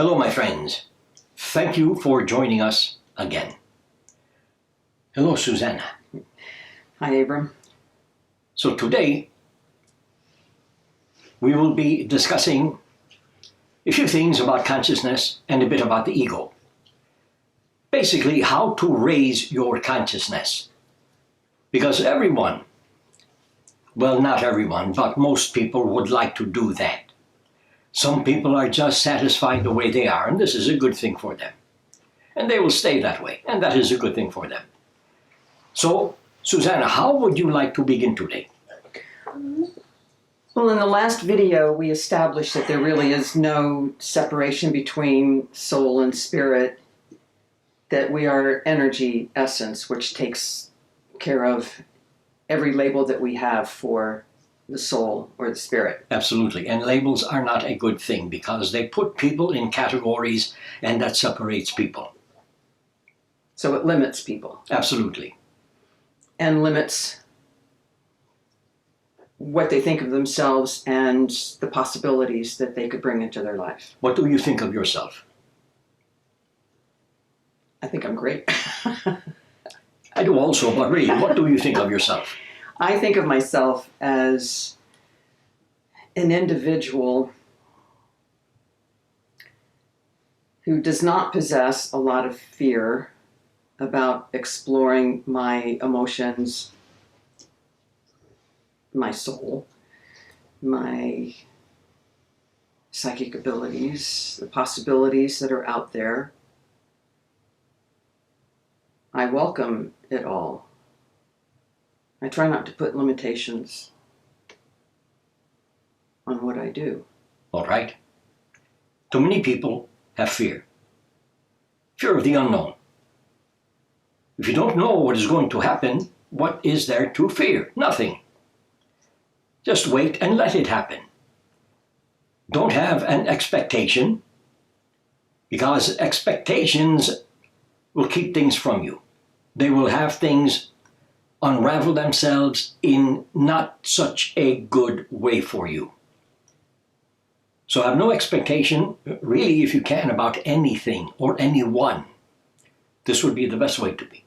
Hello, my friends. Thank you for joining us again. Hello, Susanna. Hi, Abram. So today, we will be discussing a few things about consciousness and a bit about the ego. Basically, how to raise your consciousness. Because everyone, well, not everyone, but most people would like to do that. Some people are just satisfied the way they are, and this is a good thing for them. And they will stay that way, and that is a good thing for them. So, Susanna, how would you like to begin today? Well, in the last video, we established that there really is no separation between soul and spirit, that we are energy essence, which takes care of every label that we have for the soul or the spirit. Absolutely. And labels are not a good thing because they put people in categories and that separates people. So it limits people. Absolutely. And limits what they think of themselves and the possibilities that they could bring into their life. What do you think of yourself? I think I'm great. I do also, but really, what do you think of yourself? I think of myself as an individual who does not possess a lot of fear about exploring my emotions, my soul, my psychic abilities, the possibilities that are out there. I welcome it all. I try not to put limitations on what I do. All right. Too many people have fear. Fear of the unknown. If you don't know what is going to happen, what is there to fear? Nothing. Just wait and let it happen. Don't have an expectation, because expectations will keep things from you. They will have things unravel themselves in not such a good way for you. So have no expectation, really, if you can, about anything or anyone. This would be the best way to be.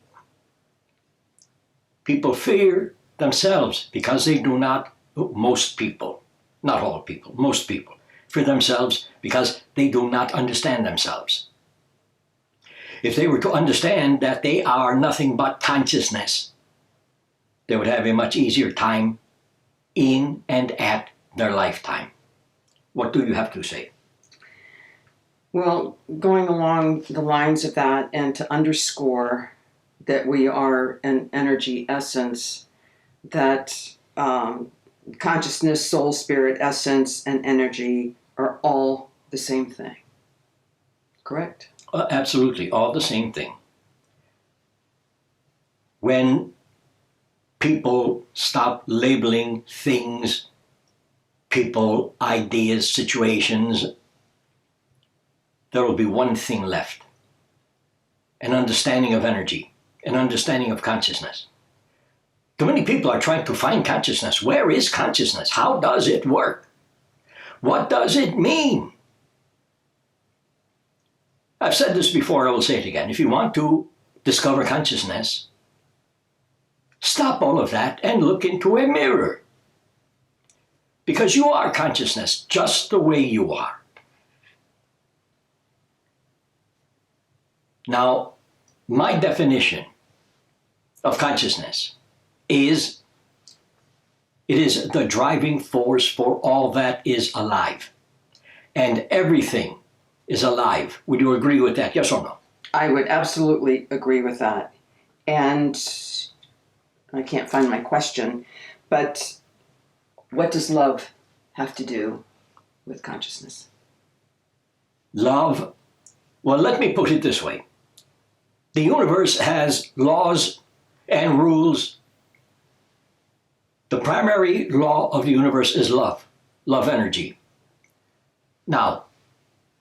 People fear themselves because they do not, most people, not all people, most people, fear themselves because they do not understand themselves. If they were to understand that they are nothing but consciousness, they would have a much easier time in and at their lifetime. What do you have to say? Well, going along the lines of that, and to underscore that we are an energy essence, that consciousness, soul, spirit, essence, and energy are all the same thing. Correct? Absolutely, all the same thing. When people stop labeling things, people, ideas, situations, there will be one thing left: an understanding of energy, an understanding of consciousness. Too many people are trying to find consciousness. Where is consciousness? How does it work? What does it mean? I've said this before, I will say it again. If you want to discover consciousness, stop all of that and look into a mirror. Because you are consciousness just the way you are. Now, my definition of consciousness is it is the driving force for all that is alive. And everything is alive. Would you agree with that? Yes or no? I would absolutely agree with that. And I can't find my question, but what does love have to do with consciousness? Love, well, let me put it this way. The universe has laws and rules. The primary law of the universe is love, love energy. Now,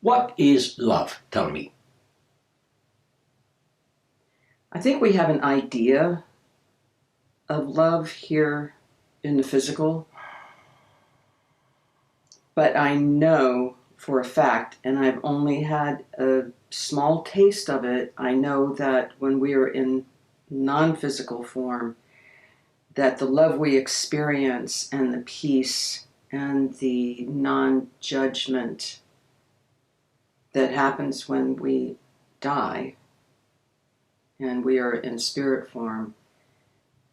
what is love? Tell me. I think we have an idea of love here in the physical, but I know for a fact, and I've only had a small taste of it. I know that when we are in non-physical form, that the love we experience and the peace and the non-judgment that happens when we die and we are in spirit form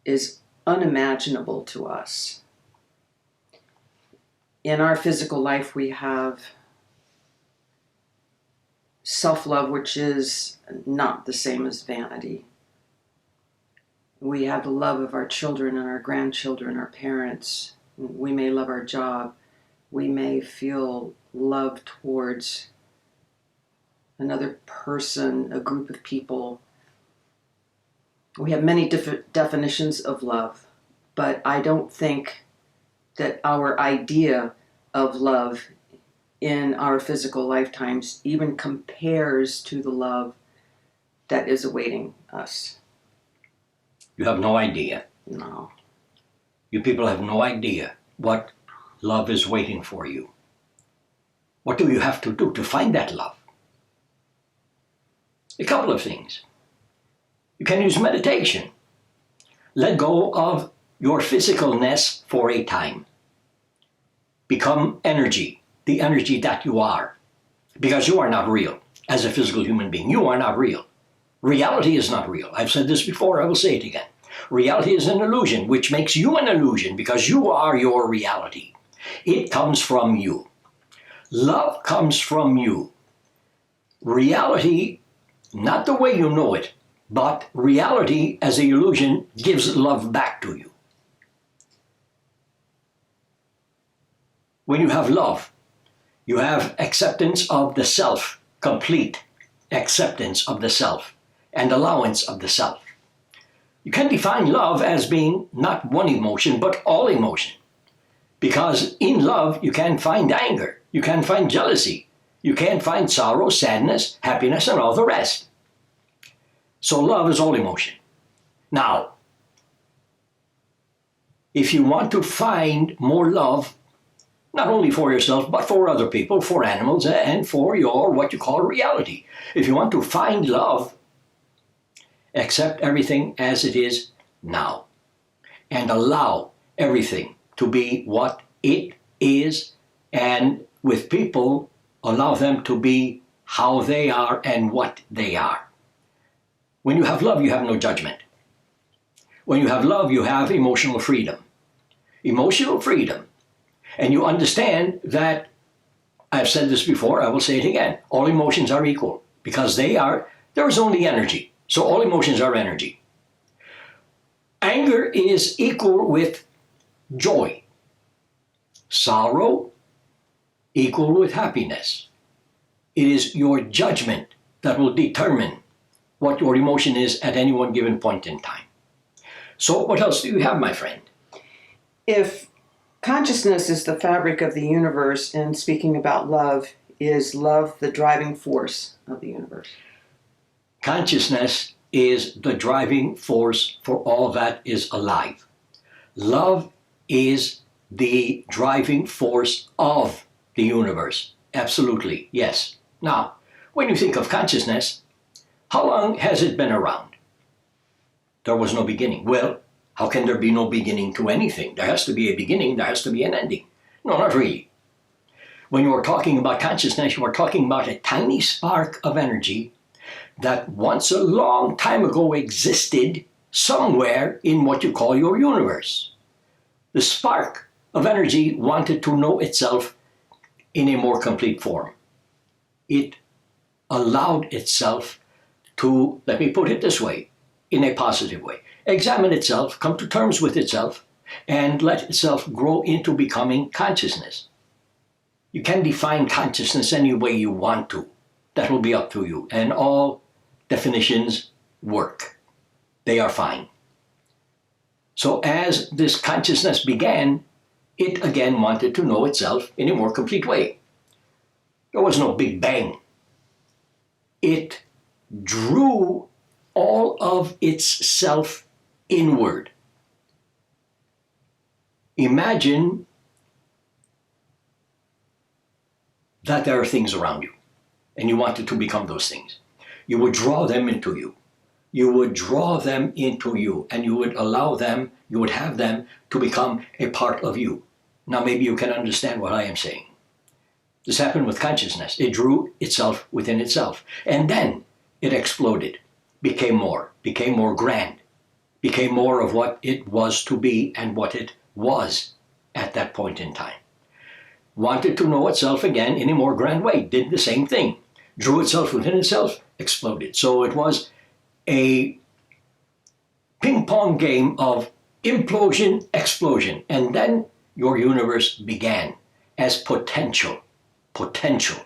is unimaginable to us. In our physical life, we have self-love, which is not the same as vanity. We have the love of our children and our grandchildren, our parents. We may love our job. We may feel love towards another person, a group of people. We have many different definitions of love, but I don't think that our idea of love in our physical lifetimes even compares to the love that is awaiting us. You have no idea. No. You people have no idea what love is waiting for you. What do you have to do to find that love? A couple of things. You can use meditation. Let go of your physicalness for a time. Become energy, the energy that you are. Because you are not real as a physical human being. You are not real. Reality is not real. I've said this before, I will say it again. Reality is an illusion, which makes you an illusion because you are your reality. It comes from you. Love comes from you. Reality, not the way you know it, but reality as an illusion gives love back to you. When you have love, you have acceptance of the self, complete acceptance of the self, and allowance of the self. You can define love as being not one emotion, but all emotion. Because in love, you can find anger, you can find jealousy, you can find sorrow, sadness, happiness, and all the rest. So love is all emotion. Now, if you want to find more love, not only for yourself, but for other people, for animals, and for your, what you call reality. If you want to find love, accept everything as it is now. And allow everything to be what it is. And with people, allow them to be how they are and what they are. When you have love, you have no judgment. When you have love, you have emotional freedom. Emotional freedom. And you understand that, I've said this before, I will say it again, all emotions are equal because there is only energy. So all emotions are energy. Anger is equal with joy. Sorrow equal with happiness. It is your judgment that will determine what your emotion is at any one given point in time. So what else do you have, my friend? If consciousness is the fabric of the universe, and speaking about love, is love the driving force of the universe? Consciousness is the driving force for all that is alive. Love is the driving force of the universe. Absolutely, yes. Now, when you think of consciousness, how long has it been around? There was no beginning. Well, how can there be no beginning to anything? There has to be a beginning, there has to be an ending. No, not really. When you are talking about consciousness, you are talking about a tiny spark of energy that once a long time ago existed somewhere in what you call your universe. The spark of energy wanted to know itself in a more complete form. It allowed itself to, let me put it this way, in a positive way, examine itself, come to terms with itself, and let itself grow into becoming consciousness. You can define consciousness any way you want to. That will be up to you. And all definitions work. They are fine. So as this consciousness began, it again wanted to know itself in a more complete way. There was no Big Bang. It drew all of its self inward. Imagine that there are things around you, and you wanted to become those things. You would draw them into you. You would draw them into you, and you would allow them, you would have them to become a part of you. Now maybe you can understand what I am saying. This happened with consciousness. It drew itself within itself. And then it exploded, became more grand, became more of what it was to be and what it was at that point in time. Wanted to know itself again in a more grand way, did the same thing. Drew itself within itself, exploded. So it was a ping-pong game of implosion, explosion, and then your universe began as potential. Potential.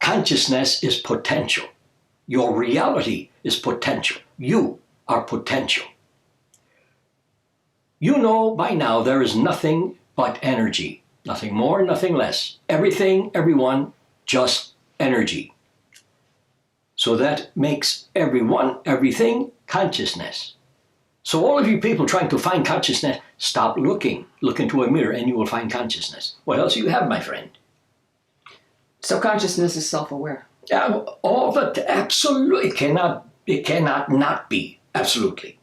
Consciousness is potential. Your reality is potential. You are potential. You know by now there is nothing but energy. Nothing more, nothing less. Everything, everyone, just energy. So that makes everyone, everything, consciousness. So all of you people trying to find consciousness, stop looking. Look into a mirror and you will find consciousness. What else do you have, my friend? So consciousness is self-aware. All that, absolutely. It cannot not be. Absolutely.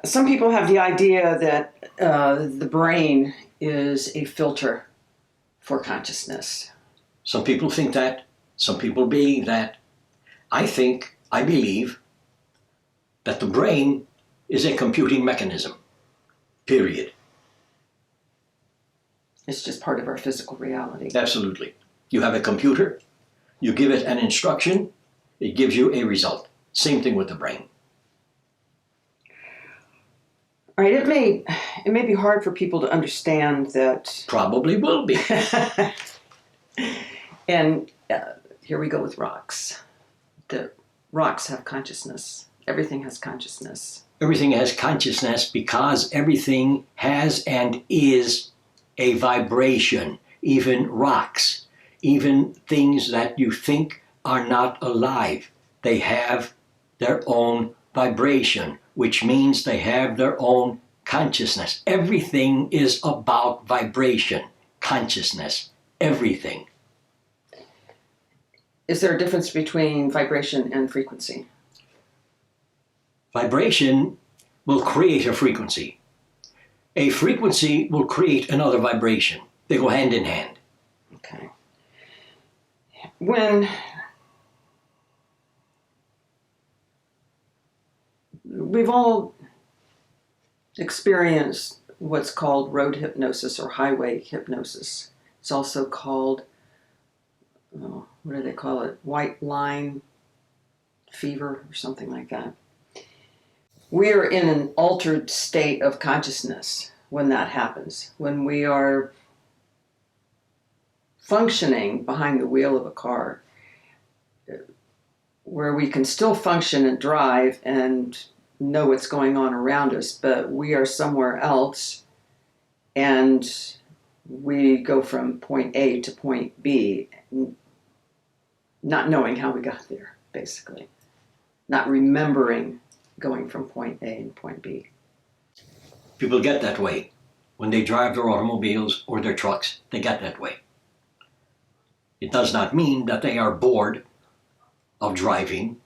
Some people have the idea that the brain is a filter for consciousness. Some people think that. Some people believe that. I believe that the brain is a computing mechanism. Period. It's just part of our physical reality. Absolutely. You have a computer, you give it an instruction, it gives you a result. Same thing with the brain. All right, it may be hard for people to understand that. Probably will be. And here we go with rocks. The rocks have consciousness. Everything has consciousness. Everything has consciousness because everything has and is a vibration. Even rocks, even things that you think are not alive, they have their own vibration, which means they have their own consciousness. Everything is about vibration, consciousness, everything. Is there a difference between vibration and frequency? Vibration will create a frequency. A frequency will create another vibration. They go hand in hand. Okay. When we've all experienced what's called road hypnosis or highway hypnosis. It's also called, what do they call it? White line fever or something like that. We're in an altered state of consciousness when that happens, when we are functioning behind the wheel of a car, where we can still function and drive and know what's going on around us, but we are somewhere else and we go from point A to point B, not knowing how we got there, basically. Not remembering going from point A and point B. People get that way. When they drive their automobiles or their trucks, they get that way. It does not mean that they are bored of driving.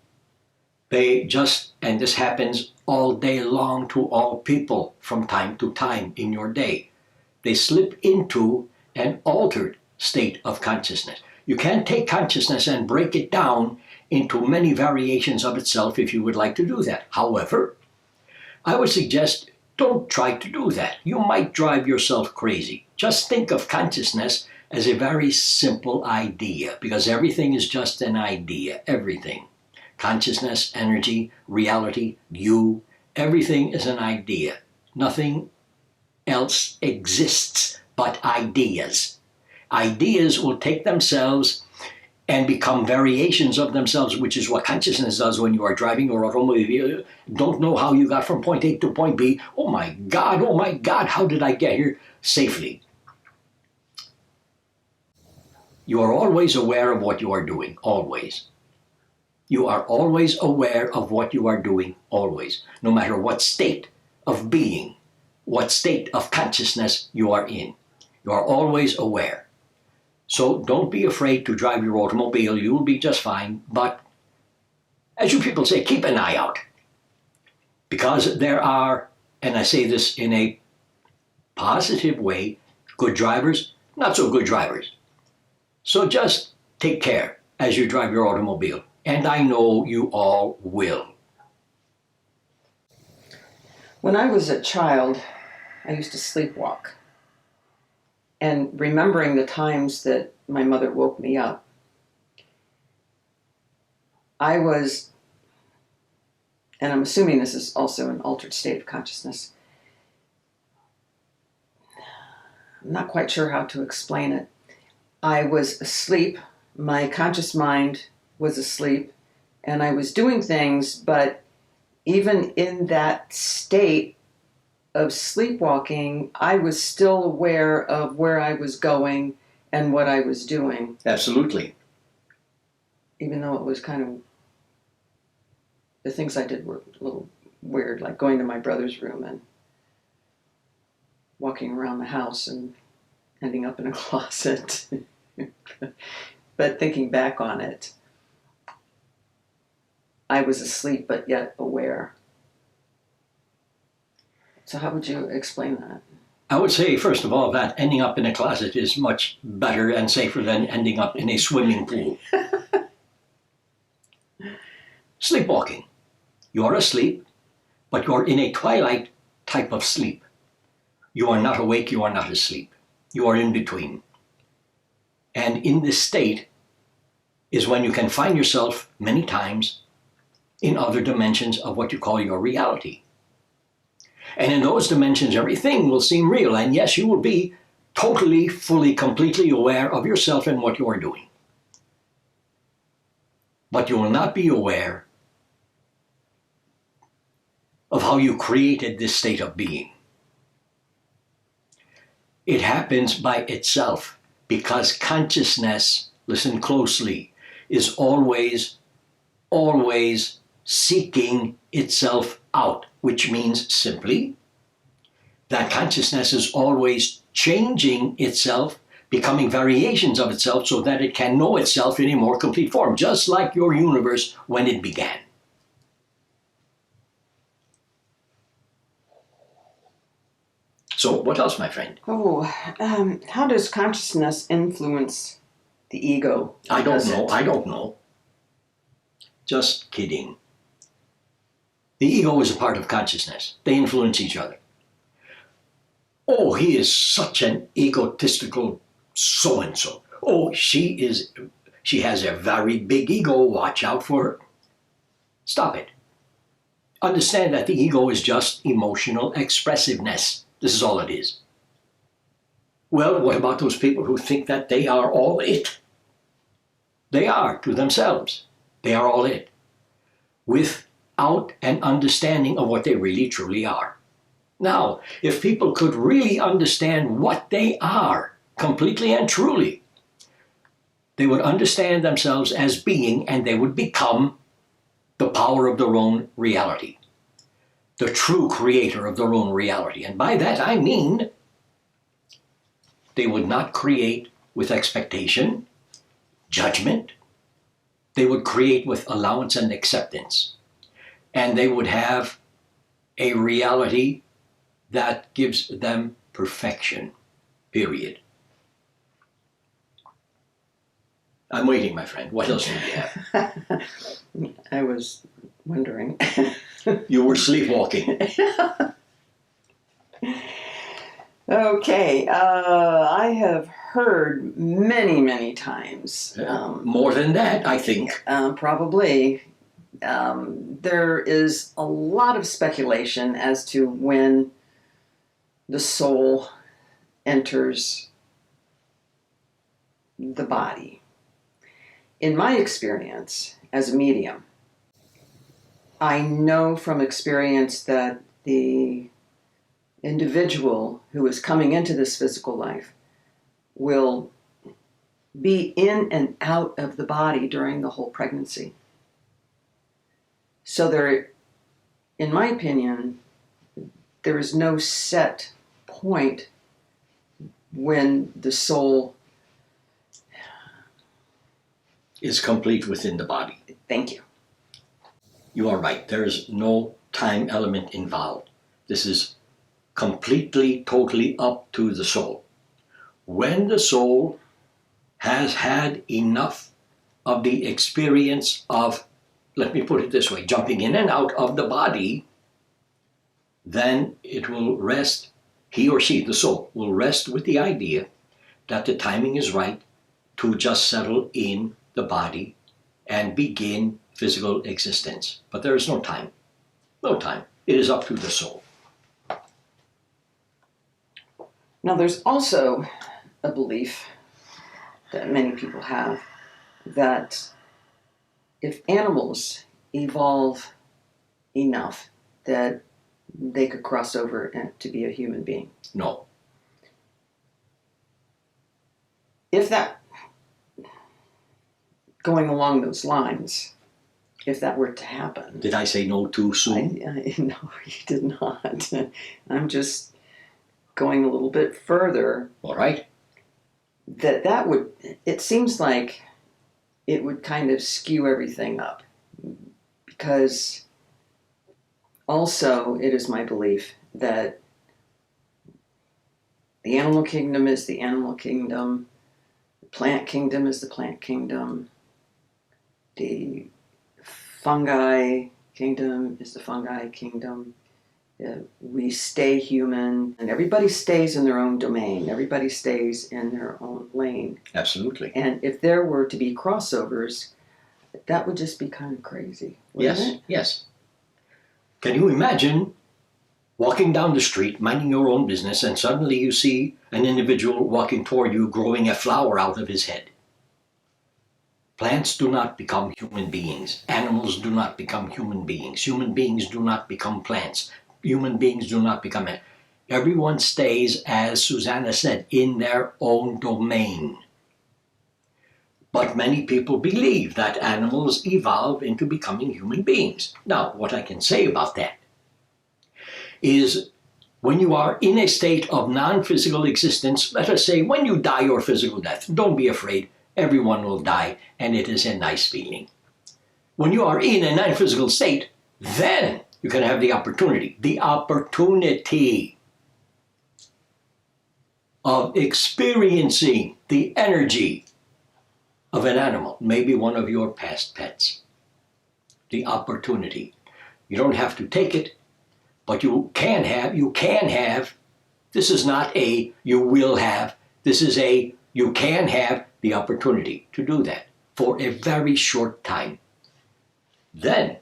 They just, and this happens all day long to all people from time to time in your day, they slip into an altered state of consciousness. You can't take consciousness and break it down into many variations of itself if you would like to do that. However, I would suggest don't try to do that. You might drive yourself crazy. Just think of consciousness as a very simple idea, because everything is just an idea, everything. Consciousness, energy, reality, you, everything is an idea. Nothing else exists but ideas. Ideas will take themselves and become variations of themselves, which is what consciousness does when you are driving your automobile. Don't know how you got from point A to point B. Oh my God, how did I get here safely? You are always aware of what you are doing, always. You are always aware of what you are doing, always. No matter what state of being, what state of consciousness you are in. You are always aware. So don't be afraid to drive your automobile. You'll be just fine. But as you people say, keep an eye out. Because there are, and I say this in a positive way, good drivers, not so good drivers. So just take care as you drive your automobile. And I know you all will. When I was a child, I used to sleepwalk. And remembering the times that my mother woke me up, I was, and I'm assuming this is also an altered state of consciousness. I'm not quite sure how to explain it. I was asleep, my conscious mind was asleep, and I was doing things, but even in that state of sleepwalking, I was still aware of where I was going and what I was doing. Absolutely. Even though it was kind of, the things I did were a little weird, like going to my brother's room and walking around the house and ending up in a closet. But thinking back on it, I was asleep but yet aware. So how would you explain that? I would say, first of all, that ending up in a closet is much better and safer than ending up in a swimming pool. Sleepwalking. You are asleep, but you are in a twilight type of sleep. You are not awake, you are not asleep. You are in between. And in this state is when you can find yourself many times in other dimensions of what you call your reality. And in those dimensions, everything will seem real. And yes, you will be totally, fully, completely aware of yourself and what you are doing. But you will not be aware of how you created this state of being. It happens by itself because consciousness, listen closely, is always seeking itself out, which means simply that consciousness is always changing itself, becoming variations of itself so that it can know itself in a more complete form, just like your universe when it began. So what else, my friend? How does consciousness influence the ego? I don't know. Just kidding. The ego is a part of consciousness. They influence each other. Oh, he is such an egotistical so-and-so. Oh, she has a very big ego. Watch out for her. Stop it. Understand that the ego is just emotional expressiveness. This is all it is. Well, what about those people who think that they are all it? They are to themselves. They are all it. Without an understanding of what they really truly are. Now, if people could really understand what they are, completely and truly, they would understand themselves as being, and they would become the power of their own reality. The true creator of their own reality. And by that I mean they would not create with expectation, judgment. They would create with allowance and acceptance. And they would have a reality that gives them perfection, period. I'm waiting, my friend. What else do you have? I was wondering. You were sleepwalking. Okay, I have heard many times. More than that, I think. Probably. There is a lot of speculation as to when the soul enters the body. In my experience as a medium, I know from experience that the individual who is coming into this physical life will be in and out of the body during the whole pregnancy. So there, in my opinion, there is no set point when the soul... Is complete within the body. Thank you. You are right. There is no time element involved. This is completely, totally up to the soul. When the soul has had enough of the experience of, let me put it this way, jumping in and out of the body, then it will rest, he or she, the soul, will rest with the idea that the timing is right to just settle in the body and begin physical existence. But there is no time. No time. It is up to the soul. Now, there's also a belief that many people have that if animals evolve enough that they could cross over to be a human being. No. If that, going along those lines, if that were to happen... Did I say no too soon? No, you did not. I'm just going a little bit further. All right. That would, it seems like it would kind of skew everything up, because also it is my belief that the animal kingdom is the animal kingdom, the plant kingdom is the plant kingdom, the fungi kingdom is the fungi kingdom. We stay human, and everybody stays in their own domain. Everybody stays in their own lane. Absolutely. And if there were to be crossovers, that would just be kind of crazy, wouldn't it? Yes. Can you imagine walking down the street, minding your own business, and suddenly you see an individual walking toward you growing a flower out of his head? Plants do not become human beings. Animals do not become human beings. Human beings do not become plants. Human beings do not become it. Everyone stays, as Susanna said, in their own domain. But many people believe that animals evolve into becoming human beings. Now, what I can say about that is when you are in a state of non-physical existence, let us say when you die your physical death, don't be afraid, everyone will die, and it is a nice feeling. When you are in a non-physical state, then you can have the opportunity of experiencing the energy of an animal, maybe one of your past pets. The opportunity. You don't have to take it, but you can have. This is not a you will have. This is a you can have the opportunity to do that for a very short time. Then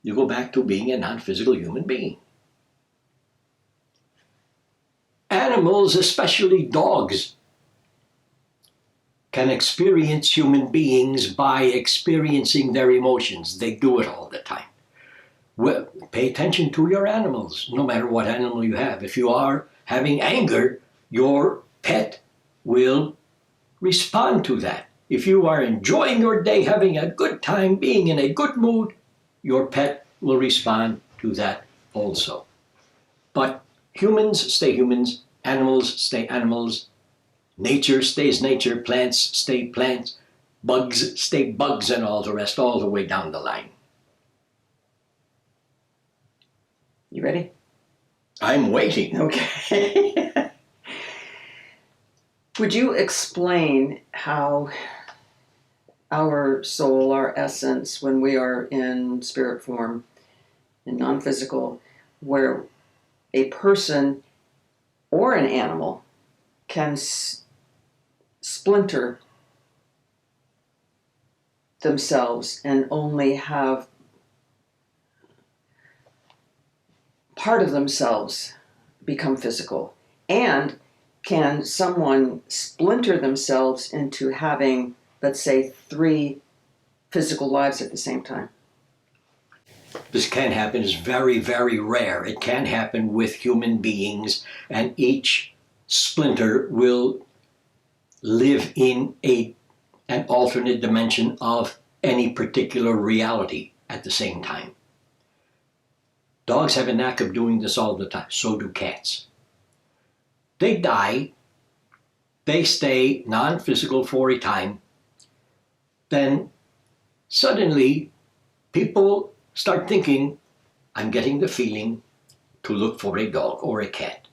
you go back to being a non-physical human being. Animals, especially dogs, can experience human beings by experiencing their emotions. They do it all the time. Well, pay attention to your animals, no matter what animal you have. If you are having anger, your pet will respond to that. If you are enjoying your day, having a good time, being in a good mood, your pet will respond to that also. But humans stay humans, animals stay animals, nature stays nature, plants stay plants, bugs stay bugs, and all the rest, all the way down the line. You ready? I'm waiting. Okay. Would you explain how our soul, our essence, when we are in spirit form, in non-physical, where a person or an animal can splinter themselves and only have part of themselves become physical? And can someone splinter themselves into having, let's say, 3 physical lives at the same time? This can happen. It's very, very rare. It can happen with human beings, and each splinter will live in an alternate dimension of any particular reality at the same time. Dogs have a knack of doing this all the time. So do cats. they die, they stay non-physical for a time, then suddenly people start thinking, I'm getting the feeling to look for a dog or a cat.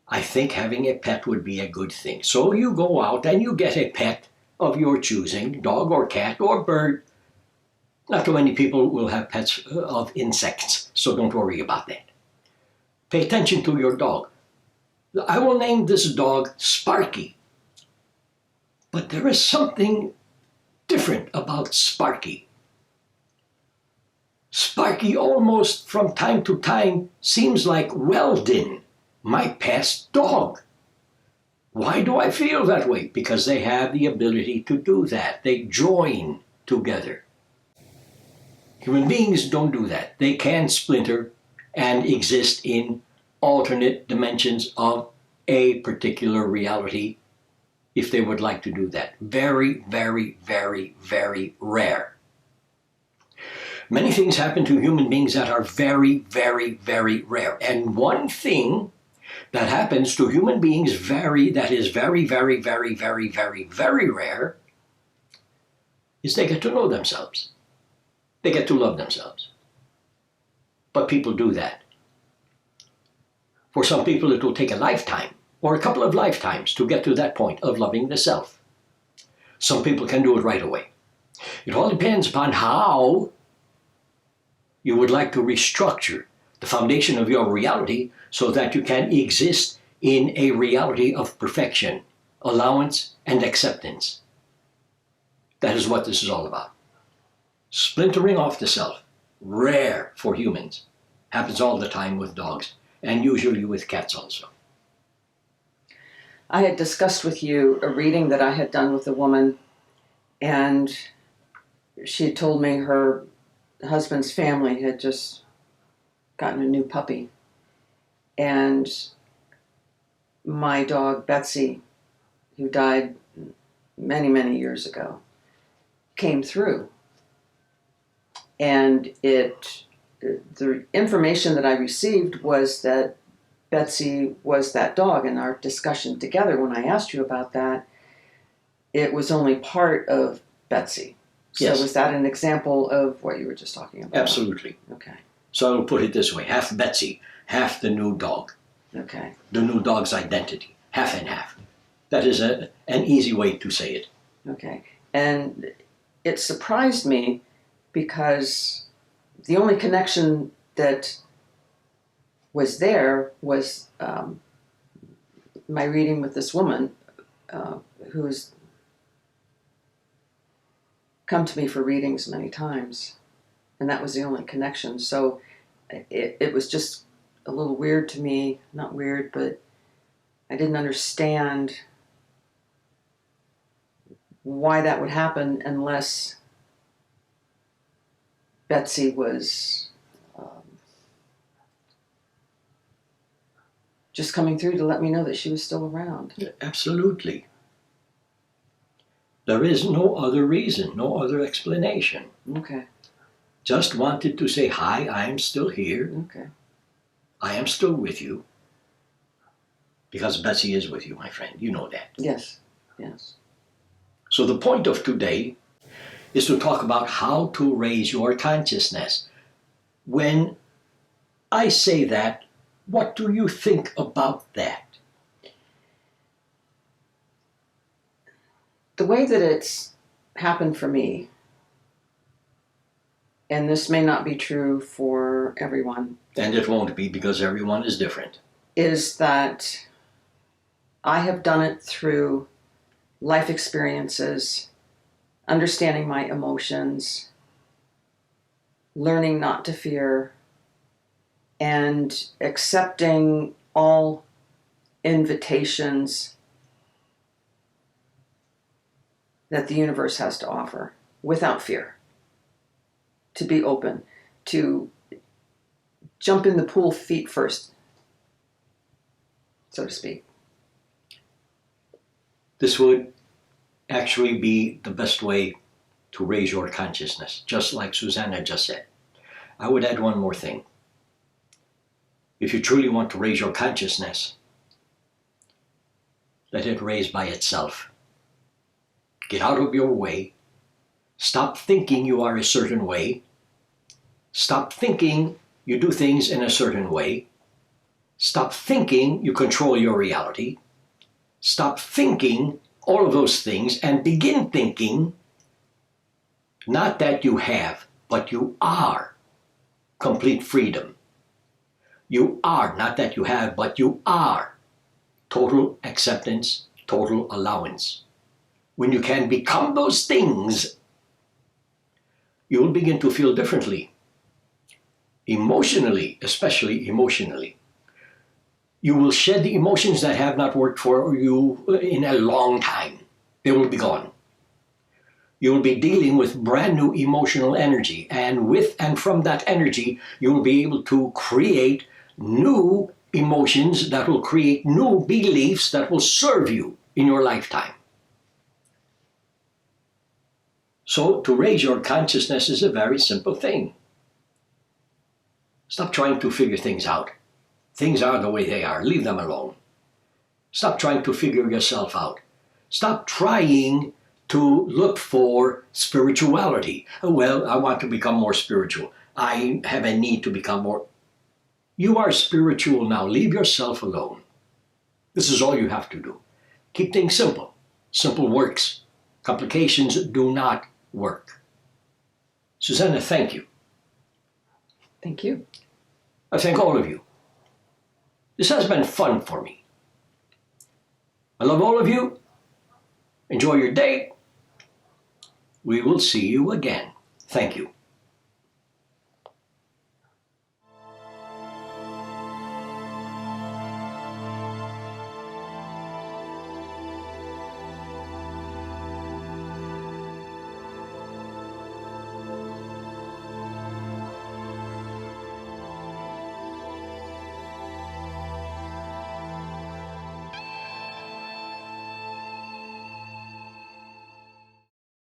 I think having a pet would be a good thing. So you go out and you get a pet of your choosing, dog or cat or bird. Not too many people will have pets of insects, so don't worry about that. Pay attention to your dog. I will name this dog Sparky. But there is something different about Sparky. Sparky almost from time to time seems like Weldon, my past dog. Why do I feel that way? Because they have the ability to do that. They join together. Human beings don't do that. They can splinter and exist in alternate dimensions of a particular reality if they would like to do that. Very, very, very, very rare. Many things happen to human beings that are very, very, very rare. And one thing that happens to human beings that is very, very, very, very, very, very rare is they get to know themselves. They get to love themselves. But people do that. For some people it will take a lifetime or a couple of lifetimes to get to that point of loving the self. Some people can do it right away. It all depends upon how you would like to restructure the foundation of your reality so that you can exist in a reality of perfection, allowance, and acceptance. That is what this is all about. Splintering off the self, rare for humans, happens all the time with dogs, and usually with cats also. I had discussed with you a reading that I had done with a woman, and she had told me her husband's family had just gotten a new puppy. And my dog, Betsy, who died many, many years ago, came through. And the information that I received was that Betsy was that dog. In our discussion together, when I asked you about that, it was only part of Betsy. So Yes. was that an example of what you were just talking about? Absolutely. Okay. So I'll put it this way, half Betsy, half the new dog. Okay. The new dog's identity, half and half. That is an easy way to say it. Okay. And it surprised me because the only connection that was there was my reading with this woman who's come to me for readings many times, and that was the only connection. So it was just a little weird to me, not weird, but I didn't understand why that would happen unless Betsy was just coming through to let me know that she was still around. Absolutely. There is no other reason, no other explanation. Okay. Just wanted to say, hi, I am still here. Okay. I am still with you. Because Betsy is with you, my friend. You know that. Yes. Yes. So the point of today is to talk about how to raise your consciousness. When I say that, what do you think about that? The way that it's happened for me, and this may not be true for everyone, And it won't be because everyone is different. is that I have done it through life experiences, understanding my emotions, learning not to fear, and accepting all invitations that the universe has to offer without fear. To be open, to jump in the pool feet first, so to speak. This would actually be the best way to raise your consciousness, just like Susanna just said. I would add one more thing. If you truly want to raise your consciousness, let it raise by itself. Get out of your way. Stop thinking you are a certain way. Stop thinking you do things in a certain way. Stop thinking you control your reality. Stop thinking all of those things and begin thinking not that you have, but you are complete freedom. You are, not that you have, but you are total acceptance, total allowance. When you can become those things, you will begin to feel differently. Emotionally, especially emotionally. You will shed the emotions that have not worked for you in a long time. They will be gone. You will be dealing with brand new emotional energy, and with and from that energy, you will be able to create new emotions that will create new beliefs that will serve you in your lifetime. So, to raise your consciousness is a very simple thing. Stop trying to figure things out. Things are the way they are. Leave them alone. Stop trying to figure yourself out. Stop trying to look for spirituality. Well, I want to become more spiritual. I have a need to become more. You are spiritual now. Leave yourself alone. This is all you have to do. Keep things simple. Simple works. Complications do not work. Susanna, thank you. Thank you. I thank all of you. This has been fun for me. I love all of you. Enjoy your day. We will see you again. Thank you.